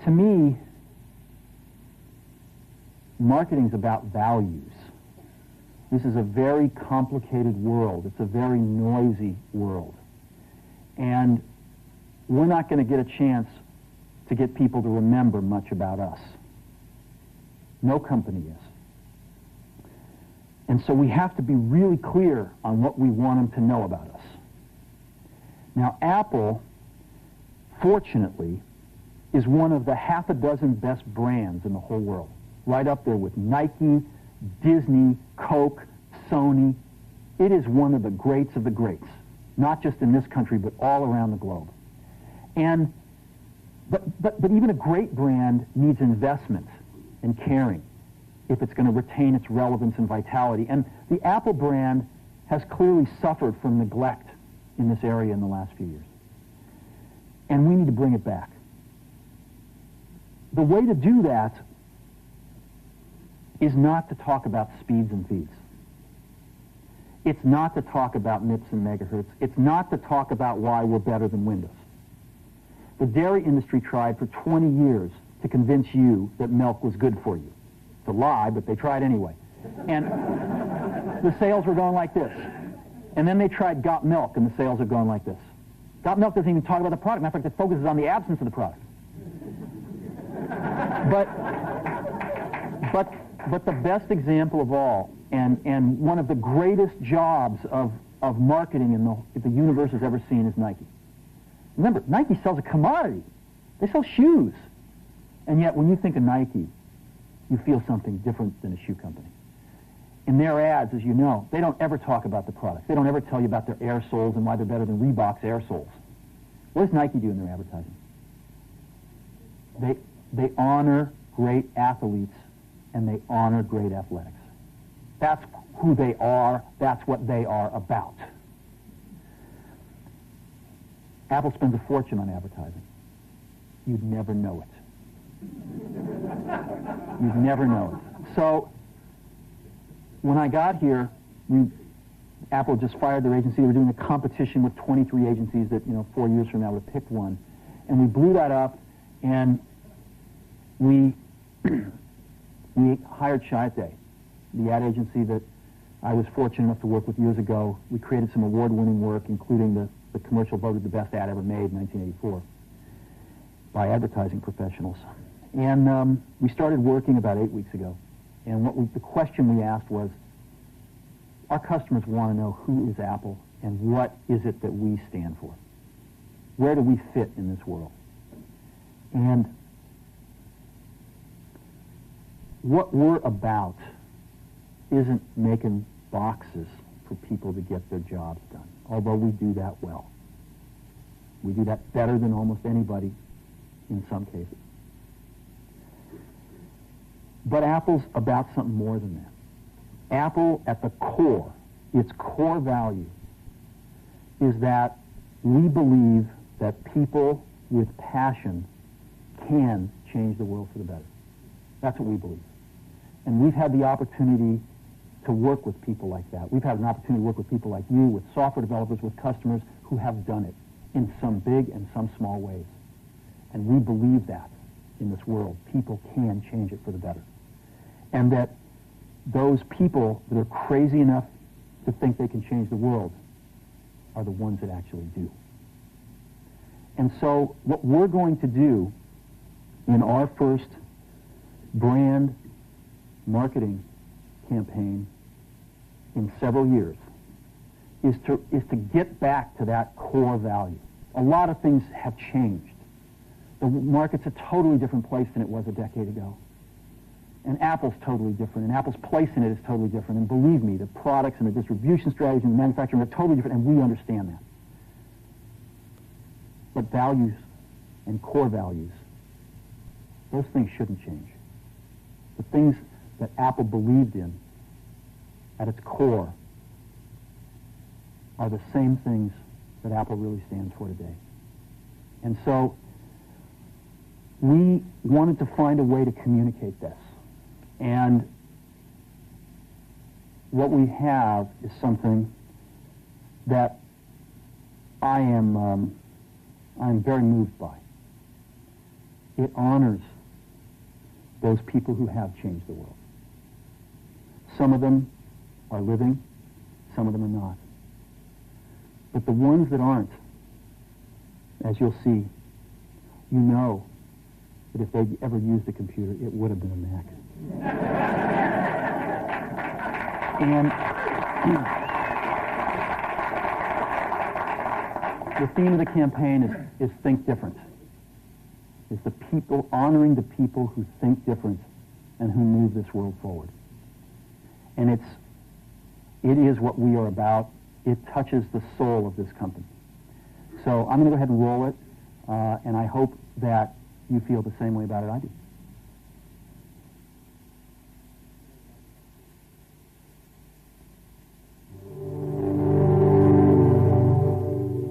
To me, marketing is about values. This is a very complicated world. It's a very noisy world. And we're not going to get a chance to get people to remember much about us. No company is. And so we have to be really clear on what we want them to know about us. Now, Apple, fortunately, is one of the half a dozen best brands in the whole world. Right up there with Nike, Disney, Coke, Sony. It is one of the greats of the greats, not just in this country, but all around the globe. And but even a great brand needs investment and caring if it's going to retain its relevance and vitality. And the Apple brand has clearly suffered from neglect in this area in the last few years. And we need to bring it back. The way to do that is not to talk about speeds and feeds. It's not to talk about MIPS and megahertz. It's not to talk about why we're better than Windows. The dairy industry tried for 20 years to convince you that milk was good for you. It's a lie, but they tried anyway. And the sales were going like this. And then they tried Got Milk, and the sales are going like this. Got Milk doesn't even talk about the product. Matter of fact, it focuses on the absence of the product. But the best example of all, and one of the greatest jobs of marketing the universe has ever seen is Nike. Remember, Nike sells a commodity. They sell shoes. And yet, when you think of Nike, you feel something different than a shoe company. In their ads, as you know, they don't ever talk about the product. They don't ever tell you about their air soles and why they're better than Reebok's air soles. What does Nike do in their advertising? They honor great athletes and they honor great athletics. That's who they are. That's what they are about. Apple spends a fortune on advertising. You'd never know it. You'd never know it. So when I got here, Apple just fired their agency. They were doing a competition with 23 agencies that, 4 years from now would have picked one. And we blew that up, and we hired Chiat, the ad agency that I was fortunate enough to work with years ago. We created some award-winning work, including the commercial voted the best ad ever made in 1984 by advertising professionals. And we started working about 8 weeks ago. And the question we asked was, our customers want to know who is Apple and what is it that we stand for? Where do we fit in this world? And what we're about isn't making boxes for people to get their jobs done, although we do that well. We do that better than almost anybody in some cases. But Apple's about something more than that. Apple, at the core, its core value, is that we believe that people with passion can change the world for the better. That's what we believe. And we've had the opportunity to work with people like that. We've had an opportunity to work with people like you, with software developers, with customers who have done it in some big and some small ways. And we believe that in this world. People can change it for the better. And that those people that are crazy enough to think they can change the world are the ones that actually do. And so what we're going to do in our first brand marketing campaign in several years is to get back to that core value. A lot of things have changed. The market's a totally different place than it was a decade ago. And Apple's totally different, and Apple's place in it is totally different. And believe me, the products and the distribution strategy and the manufacturing are totally different, and we understand that. But values and core values, those things shouldn't change. The things that Apple believed in at its core are the same things that Apple really stands for today. And so we wanted to find a way to communicate this. And what we have is something that I'm very moved by. It honors those people who have changed the world. Some of them are living, some of them are not. But the ones that aren't, as you'll see, you know that if they'd ever used a computer, it would have been a Mac. And the theme of the campaign is Think Different. It's the people, honoring the people who think different and who move this world forward. And it is what we are about. It touches the soul of this company. So I'm going to go ahead and roll it, and I hope that you feel the same way about it I do.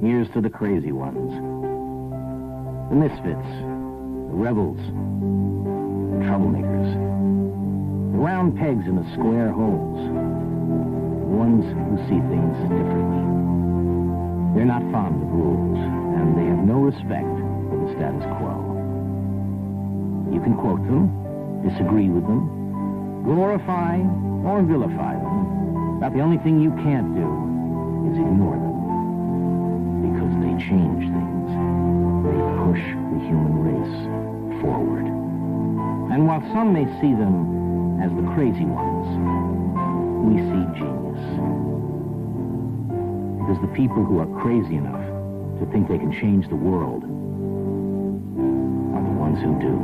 Here's to the crazy ones, the misfits, the rebels, the troublemakers, the round pegs in the square holes, the ones who see things differently. They're not fond of rules, and they have no respect for the status quo. You can quote them, disagree with them, glorify or vilify them, but the only thing you can't do is ignore them. Because they change things. They push the human race forward. And while some may see them as the crazy ones, we see genius. Because the people who are crazy enough to think they can change the world are the ones who do.